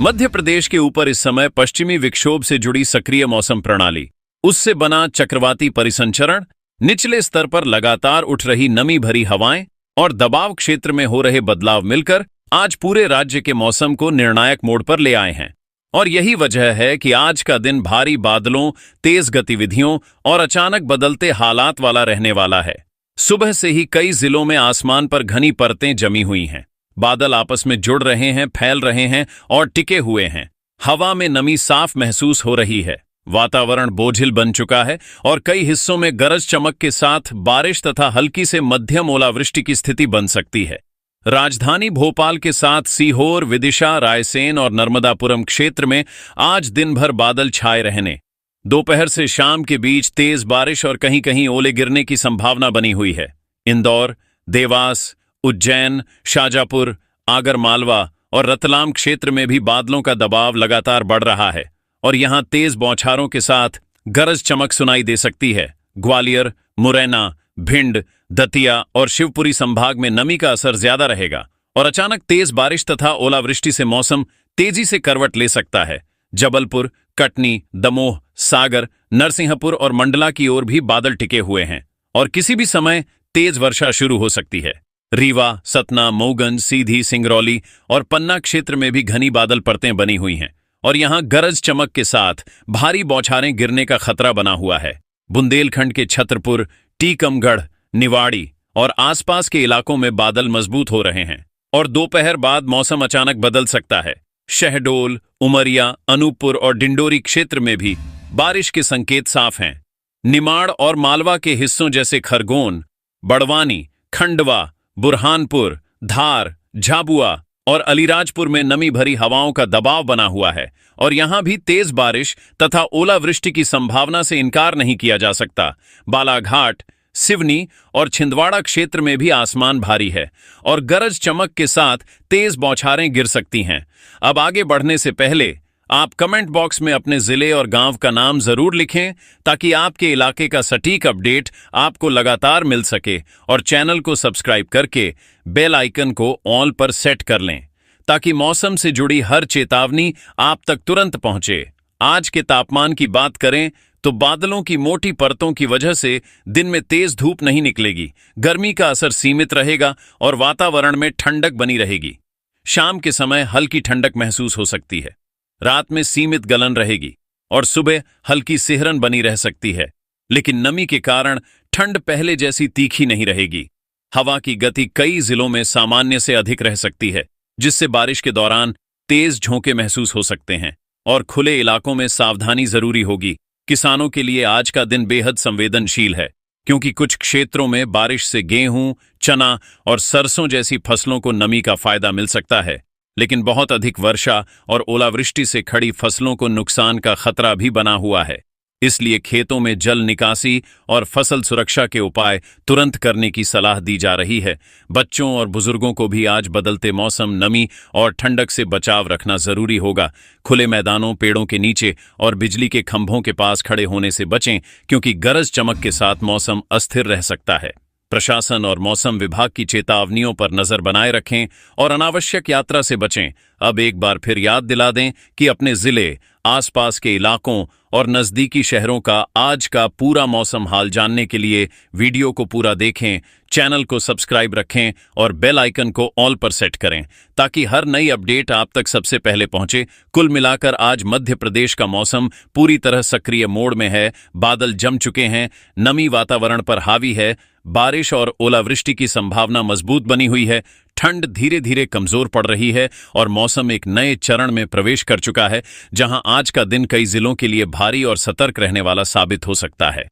मध्य प्रदेश के ऊपर इस समय पश्चिमी विक्षोभ से जुड़ी सक्रिय मौसम प्रणाली, उससे बना चक्रवाती परिसंचरण, निचले स्तर पर लगातार उठ रही नमी भरी हवाएं और दबाव क्षेत्र में हो रहे बदलाव मिलकर आज पूरे राज्य के मौसम को निर्णायक मोड़ पर ले आए हैं। और यही वजह है कि आज का दिन भारी बादलों, तेज गतिविधियों और अचानक बदलते हालात वाला रहने वाला है। सुबह से ही कई जिलों में आसमान पर घनी परतें जमी हुई हैं। बादल आपस में जुड़ रहे हैं, फैल रहे हैं और टिके हुए हैं। हवा में नमी साफ महसूस हो रही है। वातावरण बोझिल बन चुका है और कई हिस्सों में गरज चमक के साथ बारिश तथा हल्की से मध्यम ओलावृष्टि की स्थिति बन सकती है। राजधानी भोपाल के साथ सीहोर, विदिशा, रायसेन और नर्मदापुरम क्षेत्र में आज दिन भर बादल छाए रहने, दोपहर से शाम के बीच तेज बारिश और कहीं कहीं ओले गिरने की संभावना बनी हुई है। इंदौर, देवास, उज्जैन, शाजापुर, आगरमालवा और रतलाम क्षेत्र में भी बादलों का दबाव लगातार बढ़ रहा है और यहां तेज बौछारों के साथ गरज चमक सुनाई दे सकती है। ग्वालियर, मुरैना, भिंड, दतिया और शिवपुरी संभाग में नमी का असर ज्यादा रहेगा और अचानक तेज बारिश तथा ओलावृष्टि से मौसम तेजी से करवट ले सकता है। जबलपुर, कटनी, दमोह, सागर, नरसिंहपुर और मंडला की ओर भी बादल टिके हुए हैं और किसी भी समय तेज वर्षा शुरू हो सकती है। रीवा, सतना, मऊगंज, सीधी, सिंगरौली और पन्ना क्षेत्र में भी घनी बादल परतें बनी हुई हैं और यहां गरज चमक के साथ भारी बौछारें गिरने का खतरा बना हुआ है। बुंदेलखंड के छतरपुर, टीकमगढ़, निवाड़ी और आसपास के इलाकों में बादल मजबूत हो रहे हैं और दोपहर बाद मौसम अचानक बदल सकता है। शहडोल, उमरिया, अनूपपुर और डिंडोरी क्षेत्र में भी बारिश के संकेत साफ हैं। निमाड़ और मालवा के हिस्सों जैसे खरगोन, बड़वानी, खंडवा, बुरहानपुर, धार, झाबुआ और अलीराजपुर में नमी भरी हवाओं का दबाव बना हुआ है और यहां भी तेज बारिश तथा ओलावृष्टि की संभावना से इनकार नहीं किया जा सकता। बालाघाट, सिवनी और छिंदवाड़ा क्षेत्र में भी आसमान भारी है और गरज चमक के साथ तेज बौछारें गिर सकती हैं। अब आगे बढ़ने से पहले आप कमेंट बॉक्स में अपने जिले और गांव का नाम जरूर लिखें ताकि आपके इलाके का सटीक अपडेट आपको लगातार मिल सके और चैनल को सब्सक्राइब करके बेल आइकन को ऑल पर सेट कर लें ताकि मौसम से जुड़ी हर चेतावनी आप तक तुरंत पहुंचे। आज के तापमान की बात करें तो बादलों की मोटी परतों की वजह से दिन में तेज धूप नहीं निकलेगी, गर्मी का असर सीमित रहेगा और वातावरण में ठंडक बनी रहेगी। शाम के समय हल्की ठंडक महसूस हो सकती है, रात में सीमित गलन रहेगी और सुबह हल्की सिहरन बनी रह सकती है, लेकिन नमी के कारण ठंड पहले जैसी तीखी नहीं रहेगी। हवा की गति कई जिलों में सामान्य से अधिक रह सकती है, जिससे बारिश के दौरान तेज झोंके महसूस हो सकते हैं और खुले इलाकों में सावधानी जरूरी होगी। किसानों के लिए आज का दिन बेहद संवेदनशील है क्योंकि कुछ क्षेत्रों में बारिश से गेहूं, चना और सरसों जैसी फसलों को नमी का फायदा मिल सकता है, लेकिन बहुत अधिक वर्षा और ओलावृष्टि से खड़ी फसलों को नुकसान का खतरा भी बना हुआ है। इसलिए खेतों में जल निकासी और फसल सुरक्षा के उपाय तुरंत करने की सलाह दी जा रही है। बच्चों और बुजुर्गों को भी आज बदलते मौसम, नमी और ठंडक से बचाव रखना जरूरी होगा। खुले मैदानों, पेड़ों के नीचे और बिजली के खंभों के पास खड़े होने से बचें क्योंकि गरज चमक के साथ मौसम अस्थिर रह सकता है। प्रशासन और मौसम विभाग की चेतावनियों पर नजर बनाए रखें और अनावश्यक यात्रा से बचें। अब एक बार फिर याद दिला दें कि अपने जिले, आसपास के इलाकों और नजदीकी शहरों का आज का पूरा मौसम हाल जानने के लिए वीडियो को पूरा देखें, चैनल को सब्सक्राइब रखें और बेल आइकन को ऑल पर सेट करें ताकि हर नई अपडेट आप तक सबसे पहले पहुंचे। कुल मिलाकर आज मध्य प्रदेश का मौसम पूरी तरह सक्रिय मोड में है। बादल जम चुके हैं, नमी वातावरण पर हावी है, बारिश और ओलावृष्टि की संभावना मजबूत बनी हुई है, ठंड धीरे धीरे कमजोर पड़ रही है और मौसम एक नए चरण में प्रवेश कर चुका है जहां आज का दिन कई जिलों के लिए भारी और सतर्क रहने वाला साबित हो सकता है।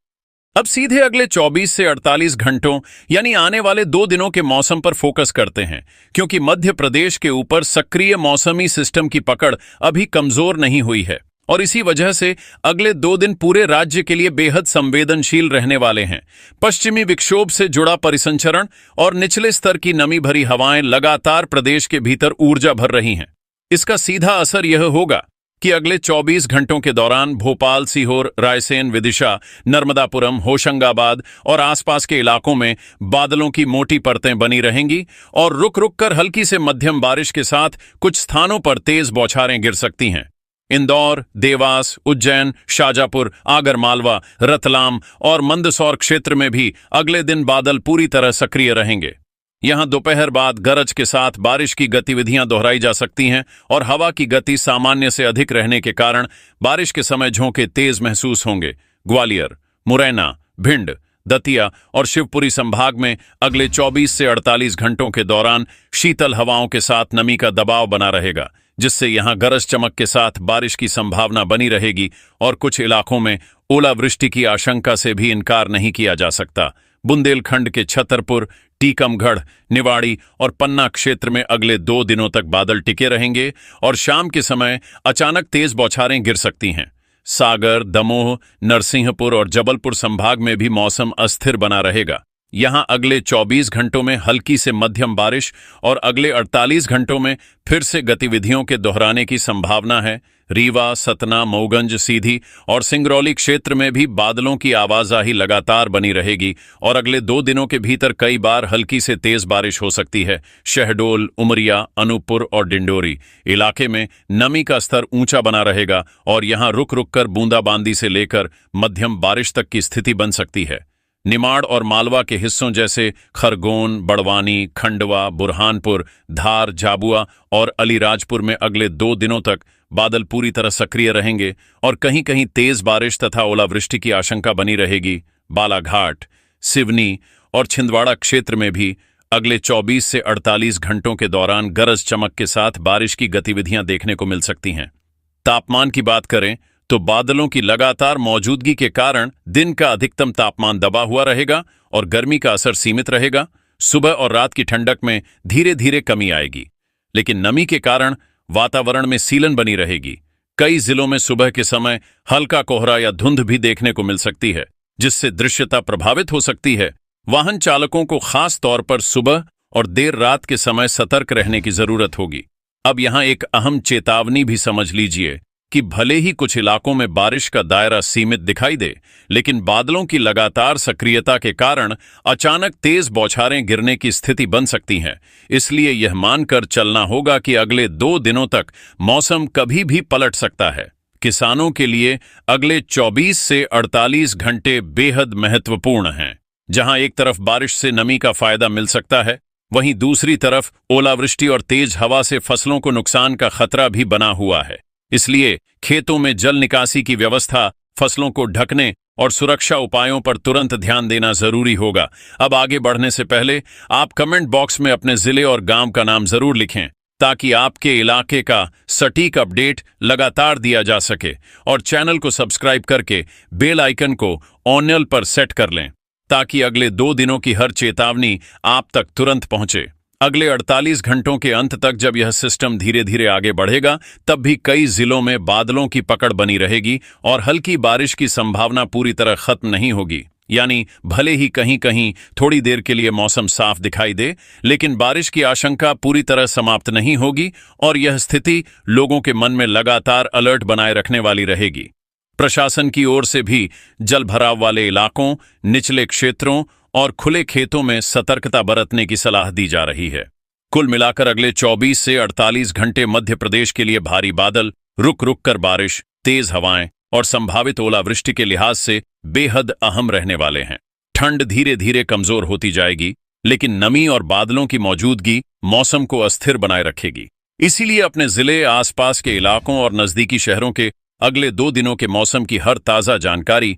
अब सीधे अगले 24 से 48 घंटों यानी आने वाले 2 दिनों के मौसम पर फोकस करते हैं क्योंकि मध्य प्रदेश के ऊपर सक्रिय मौसमी सिस्टम की पकड़ अभी कमजोर नहीं हुई है और इसी वजह से अगले 2 दिन पूरे राज्य के लिए बेहद संवेदनशील रहने वाले हैं। पश्चिमी विक्षोभ से जुड़ा परिसंचरण और निचले स्तर की नमी भरी हवाएं लगातार प्रदेश के भीतर ऊर्जा भर रही हैं। इसका सीधा असर यह होगा कि अगले 24 घंटों के दौरान भोपाल, सीहोर, रायसेन, विदिशा, नर्मदापुरम, होशंगाबाद और आसपास के इलाकों में बादलों की मोटी परतें बनी रहेंगी और रुक रुक कर हल्की से मध्यम बारिश के साथ कुछ स्थानों पर तेज बौछारें गिर सकती हैं। इंदौर, देवास, उज्जैन, शाजापुर, आगरमालवा, रतलाम और मंदसौर क्षेत्र में भी अगले दिन बादल पूरी तरह सक्रिय रहेंगे। यहां दोपहर बाद गरज के साथ बारिश की गतिविधियां दोहराई जा सकती हैं और हवा की गति सामान्य से अधिक रहने के कारण बारिश के समय झोंके तेज महसूस होंगे। ग्वालियर, मुरैना, भिंड, दतिया और शिवपुरी संभाग में अगले 24 से 48 घंटों के दौरान शीतल हवाओं के साथ नमी का दबाव बना रहेगा, जिससे यहां गरज चमक के साथ बारिश की संभावना बनी रहेगी और कुछ इलाकों में ओलावृष्टि की आशंका से भी इनकार नहीं किया जा सकता। बुंदेलखंड के छतरपुर, टीकमगढ़, निवाड़ी और पन्ना क्षेत्र में अगले 2 दिनों तक बादल टिके रहेंगे और शाम के समय अचानक तेज बौछारें गिर सकती हैं। सागर, दमोह, नरसिंहपुर और जबलपुर संभाग में भी मौसम अस्थिर बना रहेगा। यहां अगले 24 घंटों में हल्की से मध्यम बारिश और अगले 48 घंटों में फिर से गतिविधियों के दोहराने की संभावना है। रीवा, सतना, मऊगंज, सीधी और सिंगरौली क्षेत्र में भी बादलों की आवाजाही लगातार बनी रहेगी और अगले 2 दिनों के भीतर कई बार हल्की से तेज बारिश हो सकती है। शहडोल, उमरिया, अनूपपुर और डिंडोरी इलाके में नमी का स्तर ऊंचा बना रहेगा और यहां रुक रुक कर बूंदाबांदी से लेकर मध्यम बारिश तक की स्थिति बन सकती है। निमाड़ और मालवा के हिस्सों जैसे खरगोन, बड़वानी, खंडवा, बुरहानपुर, धार, झाबुआ और अलीराजपुर में अगले 2 दिनों तक बादल पूरी तरह सक्रिय रहेंगे और कहीं कहीं तेज बारिश तथा ओलावृष्टि की आशंका बनी रहेगी। बालाघाट, सिवनी और छिंदवाड़ा क्षेत्र में भी अगले 24 से 48 घंटों के दौरान गरज चमक के साथ बारिश की गतिविधियां देखने को मिल सकती हैं। तापमान की बात करें तो बादलों की लगातार मौजूदगी के कारण दिन का अधिकतम तापमान दबा हुआ रहेगा और गर्मी का असर सीमित रहेगा। सुबह और रात की ठंडक में धीरे धीरे कमी आएगी, लेकिन नमी के कारण वातावरण में सीलन बनी रहेगी। कई जिलों में सुबह के समय हल्का कोहरा या धुंध भी देखने को मिल सकती है, जिससे दृश्यता प्रभावित हो सकती है। वाहन चालकों को खास तौर पर सुबह और देर रात के समय सतर्क रहने की जरूरत होगी। अब यहां एक अहम चेतावनी भी समझ लीजिए कि भले ही कुछ इलाकों में बारिश का दायरा सीमित दिखाई दे, लेकिन बादलों की लगातार सक्रियता के कारण अचानक तेज बौछारें गिरने की स्थिति बन सकती है। इसलिए यह मानकर चलना होगा कि अगले 2 दिनों तक मौसम कभी भी पलट सकता है। किसानों के लिए अगले 24 से 48 घंटे बेहद महत्वपूर्ण हैं। जहां एक तरफ बारिश से नमी का फायदा मिल सकता है, वहीं दूसरी तरफ ओलावृष्टि और तेज हवा से फसलों को नुकसान का खतरा भी बना हुआ है। इसलिए खेतों में जल निकासी की व्यवस्था, फसलों को ढकने और सुरक्षा उपायों पर तुरंत ध्यान देना जरूरी होगा। अब आगे बढ़ने से पहले आप कमेंट बॉक्स में अपने जिले और गांव का नाम जरूर लिखें, ताकि आपके इलाके का सटीक अपडेट लगातार दिया जा सके। और चैनल को सब्सक्राइब करके बेल आइकन को ऑल पर सेट कर लें, ताकि अगले 2 दिनों की हर चेतावनी आप तक तुरंत पहुंचे। अगले 48 घंटों के अंत तक जब यह सिस्टम धीरे धीरे आगे बढ़ेगा, तब भी कई जिलों में बादलों की पकड़ बनी रहेगी और हल्की बारिश की संभावना पूरी तरह खत्म नहीं होगी। यानी भले ही कहीं कहीं थोड़ी देर के लिए मौसम साफ दिखाई दे, लेकिन बारिश की आशंका पूरी तरह समाप्त नहीं होगी और यह स्थिति लोगों के मन में लगातार अलर्ट बनाए रखने वाली रहेगी। प्रशासन की ओर से भी जलभराव वाले इलाकों, निचले क्षेत्रों और खुले खेतों में सतर्कता बरतने की सलाह दी जा रही है। कुल मिलाकर अगले 24 से 48 घंटे मध्य प्रदेश के लिए भारी बादल, रुक रुक कर बारिश, तेज हवाएं और संभावित ओलावृष्टि के लिहाज से बेहद अहम रहने वाले हैं। ठंड धीरे धीरे कमजोर होती जाएगी, लेकिन नमी और बादलों की मौजूदगी मौसम को अस्थिर बनाए रखेगी। इसीलिए अपने जिले, आसपास के इलाकों और नजदीकी शहरों के अगले 2 दिनों के मौसम की हर ताजा जानकारी